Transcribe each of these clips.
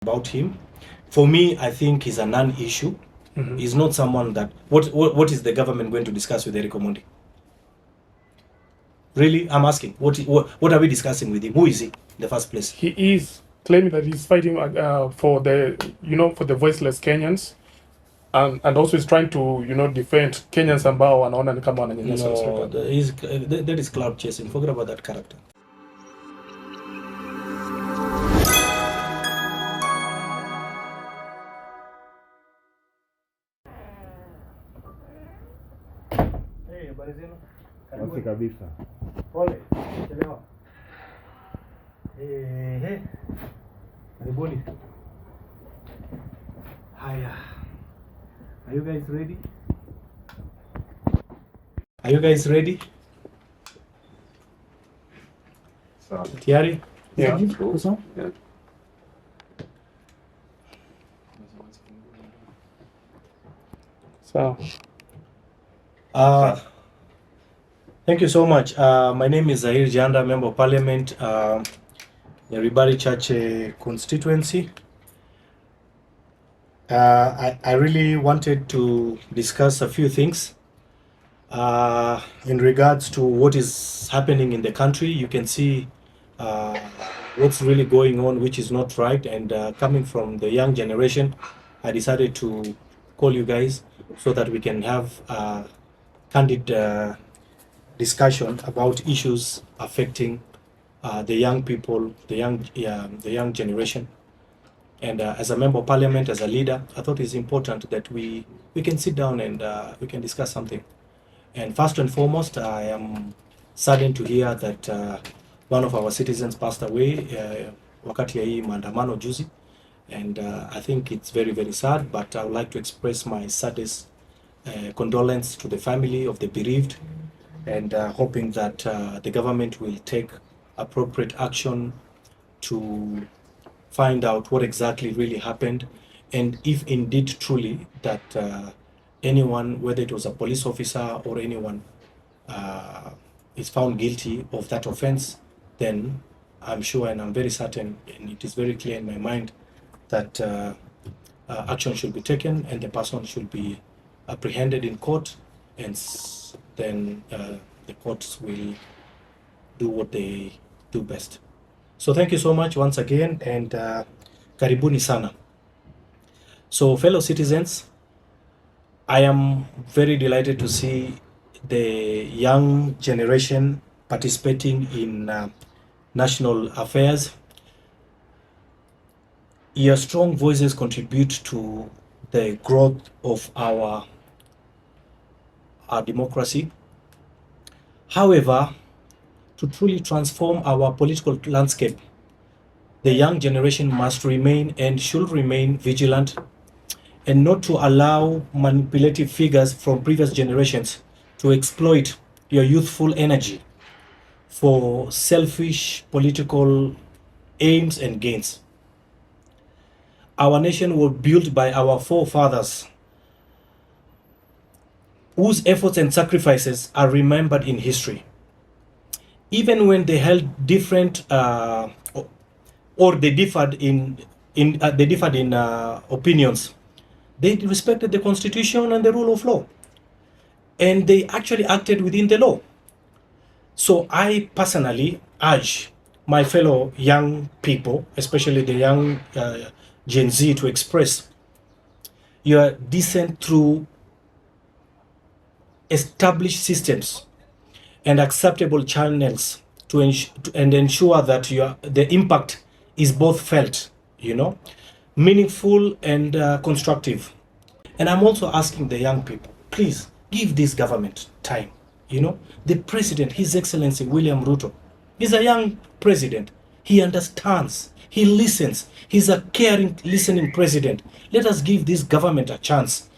about him. For me, I think he's a non-issue. He's not someone that... What is the government going to discuss with Eric Omondi? Really, I'm asking. What are we discussing with him? Who is he in the first place? He is claiming that he's fighting for the for the voiceless Kenyans, and also is trying to defend Kenyans ambao wanaona ni kama wananyanyaswa. No, that is cloud chasing. Forget about that character. Wasi kabisa. Pole. Chelewa. Karibuni. Haya. Are you guys ready? Are you guys ready? Tiari? Yeah. Yeah. So. Thank you so much. My name is Zahir Jhanda, Member of Parliament, Nyaribari Church constituency. I really wanted to discuss a few things in regards to what is happening in the country. You can see what's really going on, which is not right. And coming from the young generation, I decided to call you guys so that we can have a candid discussion about issues affecting the young people, the young generation. And as a member of parliament, as a leader, I thought it's important that we can sit down and we can discuss something. And first and foremost, I am saddened to hear that one of our citizens passed away wakati ya hii maandamano juzi. And I think it's very, very sad, but I would like to express my saddest condolence to the family of the bereaved, and hoping that the government will take appropriate action to find out what exactly really happened, and if indeed truly that anyone, whether it was a police officer or anyone, is found guilty of that offense, then I'm sure and I'm very certain, and it is very clear in my mind, that action should be taken and the person should be apprehended in court, and then the courts will do what they do best. So thank you so much once again, and karibuni sana. So fellow citizens, I am very delighted to see the young generation participating in national affairs. Your strong voices contribute to the growth of our democracy. However, to truly transform our political landscape, the young generation must remain and should remain vigilant, and not to allow manipulative figures from previous generations to exploit your youthful energy for selfish political aims and gains. Our nation was built by our forefathers, whose efforts and sacrifices are remembered in history. Even when they held different or they differed in opinions, they respected the constitution and the rule of law, and they actually acted within the law. So I personally urge my fellow young people, especially the young Gen Z, to express your dissent through established systems and acceptable channels to ensure that the impact is both felt, meaningful and constructive. And I'm also asking the young people, please give this government time. The president, His Excellency William Ruto, is a young president. He understands, he listens, he's a caring, listening president. Let us give this government a chance.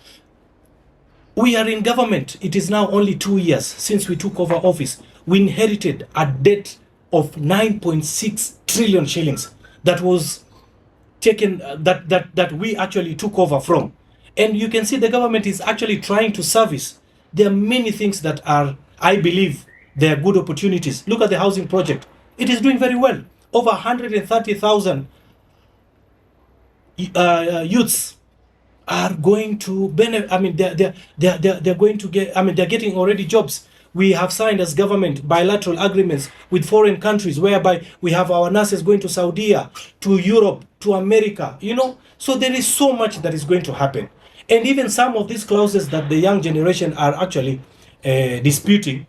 We are in government. It is now only 2 years since we took over office. We inherited a debt of 9.6 trillion shillings that was taken, that we actually took over from. And you can see the government is actually trying to service. There are many things that are, I believe, they are good opportunities. Look at the housing project. It is doing very well. Over 130,000 youths are going to benefit. I mean, they're going to get. I mean, they're getting already jobs. We have signed as government bilateral agreements with foreign countries whereby we have our nurses going to Saudi, to Europe, to America. You know, so there is so much that is going to happen, and even some of these clauses that the young generation are actually disputing,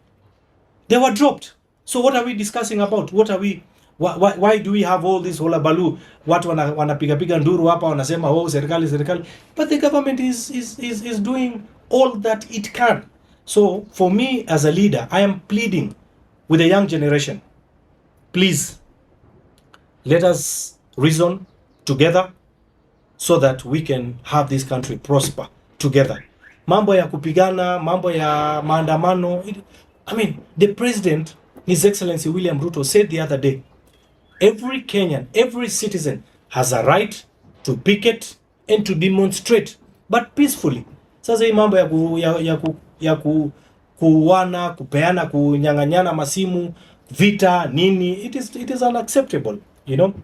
they were dropped. So what are we discussing about? What are we? Why do we have all this hullabaloo? Watu wanapiga piga nduru hapa wanasema oh serikali, but the government is doing all that it can. So for me as a leader, I am pleading with the young generation, please let us reason together so that we can have this country prosper together. Mambo ya kupigana, mambo ya maandamano. I mean, the president, His Excellency William Ruto, said the other day, every Kenyan, every citizen has a right to picket and to demonstrate, but peacefully. Sasa hii mambo ya kuuana, kupeana, kunyang'anyana masimu, vita, nini, it is unacceptable, you know.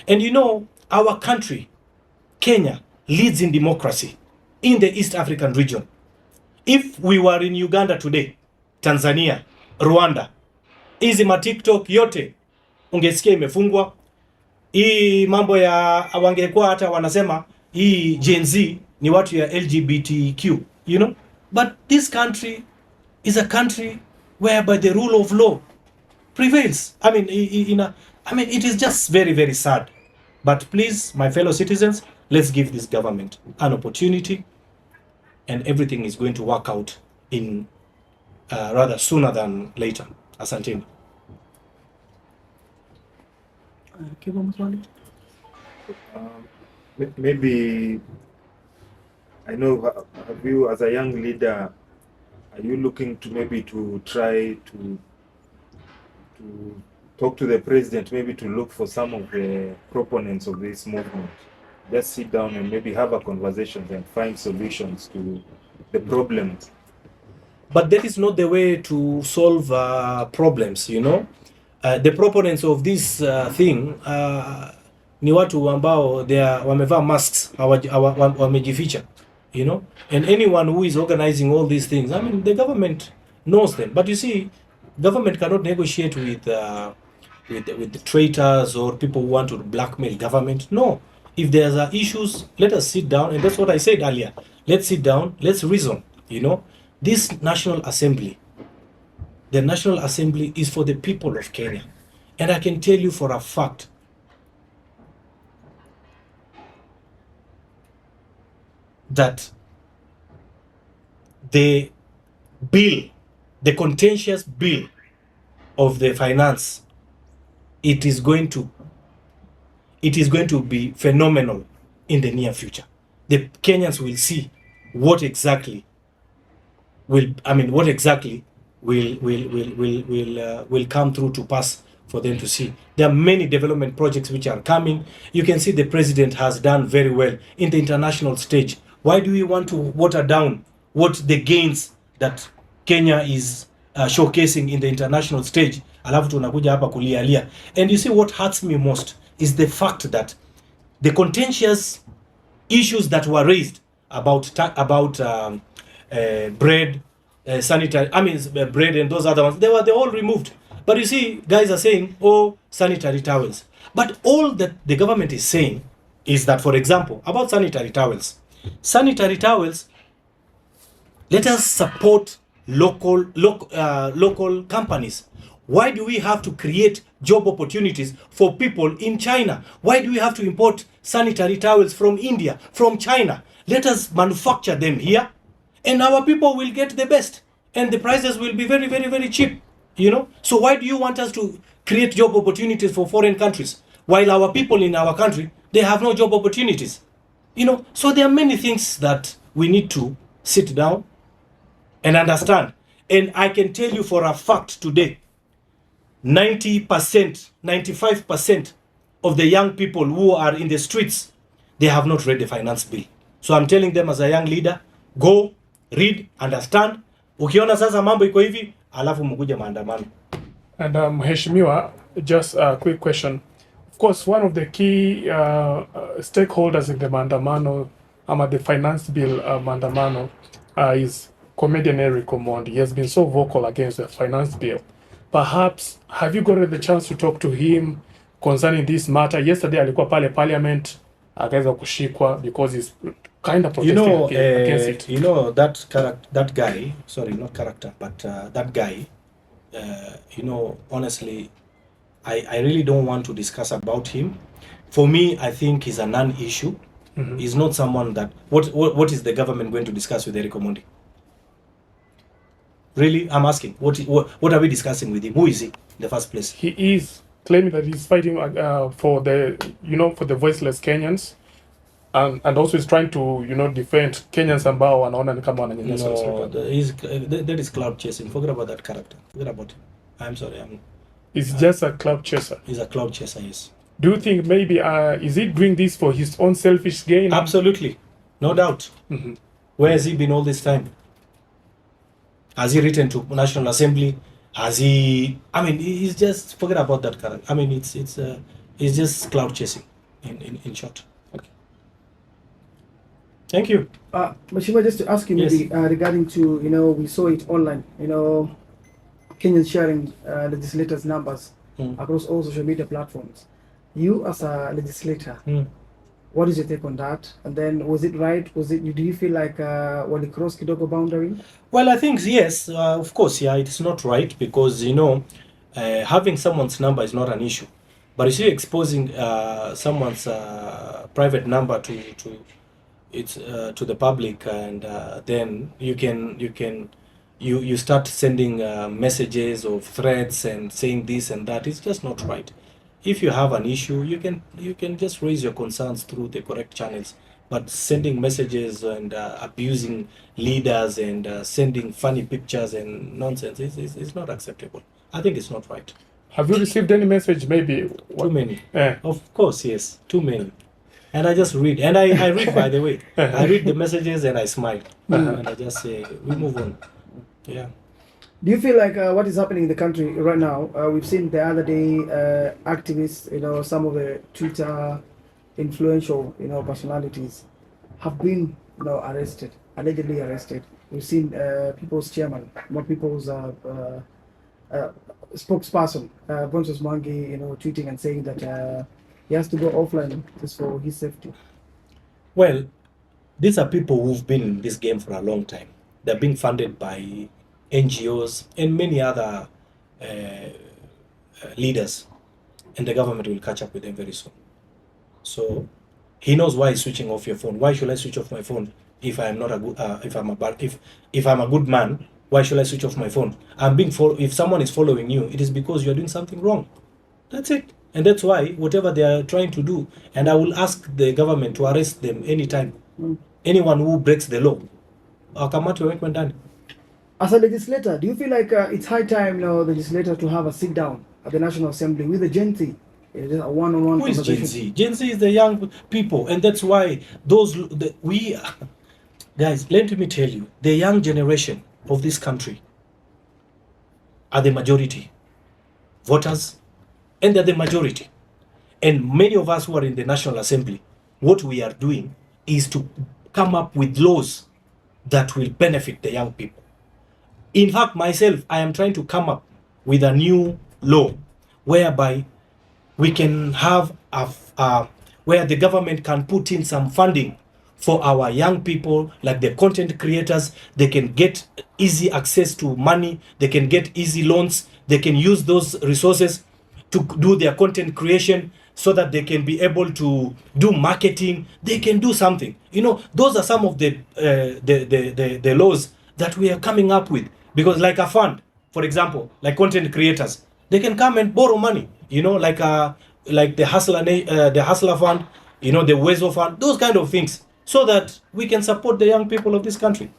And you know, our country, Kenya, leads in democracy in the East African region. If we were in Uganda today, Tanzania, Rwanda, hizi TikTok yote ungesikia imefungwa. Hii mambo ya wangekuwa hata wanasema hii Gen Z ni watu ya LGBTQ, you know. But this country is a country whereby the rule of law prevails. I mean, it is just very, very sad. But please, my fellow citizens, let's give this government an opportunity, and everything is going to work out in rather sooner than later. Asanteni. Maybe I know, have you as a young leader, are you looking to maybe to try to talk to the president, maybe to look for some of the proponents of this movement, just sit down and maybe have a conversation and find solutions to the problems? But that is not the way to solve problems, you know. The proponents of this thing ni watu ambao wamevaa masks, wamejificha, you know. And anyone who is organizing all these things, I mean, the government knows them. But you see, government cannot negotiate with the traitors or people who want to blackmail government. No. If there's issues, let us sit down, and that's what I said earlier. Let's sit down, let's reason, you know. This National Assembly, the National Assembly is for the people of Kenya. And I can tell you for a fact that the bill, the contentious bill of the finance, it is going to be phenomenal in the near future. The Kenyans will see what exactly will come through to pass for them to see. There are many development projects which are coming. You can see the president has done very well in the international stage. Why do we want to water down what the gains that Kenya is showcasing in the international stage? Alafu tunakuja hapa kulialia. And you see, what hurts me most is the fact that the contentious issues that were raised about bread, sanitary, bread and those other ones, they were all removed. But you see, guys are saying, oh, sanitary towels. But all that the government is saying is that, for example, about sanitary towels, let us support local companies. Why do we have to create job opportunities for people in China? Why do we have to import sanitary towels from India, from China? Let us manufacture them here, and our people will get the best, and the prices will be very, very, very cheap, you know. So why do you want us to create job opportunities for foreign countries while our people in our country, they have no job opportunities, you know? So there are many things that we need to sit down and understand. And I can tell you for a fact today, 90%, 95% of the young people who are in the streets, they have not read the finance bill. So I'm telling them as a young leader, go, read, understand. Ukiona sasa mambo iko hivi, alafu mkuja maandamano. And Mheshimiwa, just a quick question. Of course, one of the key stakeholders in the Mandamano, the finance bill Mandamano, is comedian Eric Omondi. He has been so vocal against the finance bill. Perhaps, have you gotten the chance to talk to him concerning this matter? Yesterday, alikuwa pale parliament, akaweza kushikwa because he's kind of protesting against it. You know, that guy, sorry, not character, but that guy, you know, honestly, I really don't want to discuss about him. For me, I think he's a non-issue. Mm-hmm. He's not someone that... What is the government going to discuss with Eric Omondi? Really? I'm asking. What are we discussing with him? Who is he in the first place? He is claiming that he's fighting for the voiceless Kenyans. And also he's trying to, defend Kenyans ambao wanaona ni kama wananyanyaswa. No, that is clout chasing. Forget about that character. Forget about him. I'm sorry. He's just a clout chaser. He's a clout chaser, yes. Do you think maybe is he doing this for his own selfish gain? Absolutely, no doubt. Mm-hmm. Where has he been all this time? Has he written to National Assembly? Has he? I mean, he's just forget about that character. I mean, it's just clout chasing, in short. Okay. Thank you. Mashima, just to ask you maybe regarding to we saw it online. Kenyans sharing legislators' numbers across all social media platforms. You as a legislator, what is your take on that? And then was it right? Do you feel like when it crossed kidogo boundary? Well, I think yes, of course, yeah, it's not right because having someone's number is not an issue, but if you're exposing someone's private number to the public, and then you start sending messages of threats and saying this and that. It's just not right. If you have an issue, you can just raise your concerns through the correct channels. But sending messages and abusing leaders and sending funny pictures and nonsense is not acceptable. I think it's not right. Have you received any message? Maybe too many. Of course, yes, too many. And I just read, and I read, by the way. I read the messages and I smile, and I just say, we move on. Yeah. Do you feel like what is happening in the country right now? We've seen the other day activists, some of the Twitter influential, personalities have been, allegedly arrested. We've seen People's Chairman, more People's spokesperson, Bonsos Mwangi, tweeting and saying that he has to go offline just for his safety. Well, these are people who've been in this game for a long time. They're being funded by NGOs and many other leaders, and the government will catch up with them very soon. So he knows why he's switching off your phone. Why should I switch off my phone if I'm not a good if I'm a good man? Why should I switch off my phone? If someone is following you, it is because you're doing something wrong. That's it. And that's why whatever they are trying to do, and I will ask the government to arrest them anytime. Anyone who breaks the law, I'll come out to ndani. As a legislator, do you feel like it's high time the legislator to have a sit down at the National Assembly with the Gen Z? A one-on-one Who is conversation? Gen Z? Gen Z is the young people, and that's why guys, let me tell you, the young generation of this country are the majority voters, and they're the majority. And many of us who are in the National Assembly, what we are doing is to come up with laws that will benefit the young people. In fact, myself, I am trying to come up with a new law whereby we can have where the government can put in some funding for our young people, like the content creators. They can get easy access to money. They can get easy loans. They can use those resources to do their content creation so that they can be able to do marketing. They can do something. Those are some of the laws that we are coming up with. Because like a fund, for example, like content creators, they can come and borrow money, like the Hustler Fund, the Wezo Fund, those kind of things, so that we can support the young people of this country.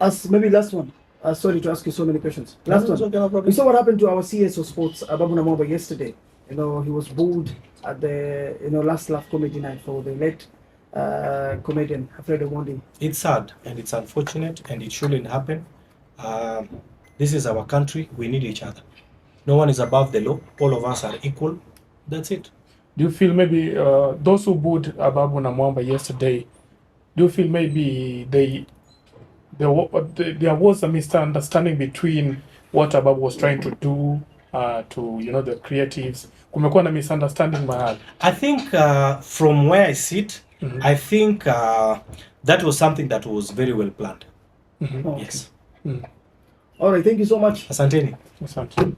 As maybe last one, sorry to ask you so many questions. Last one, no we saw what happened to our CSO Sports, Babu Namoba, yesterday. He was booed at the last laugh comedy night for the late comedian Omondi. It's sad and it's unfortunate and it shouldn't happen. This is our country. We need each other. No one is above the law. All of us are equal. That's it. Do you feel maybe those who booed Ababu Namwamba yesterday, do you feel maybe there was a misunderstanding between what Ababu was trying to do to the creatives? Kumekuwa na misunderstanding mahali. I think from where I sit, I think that was something that was very well planned. Okay. Yes. All right, thank you so much. Asanteni. Asante.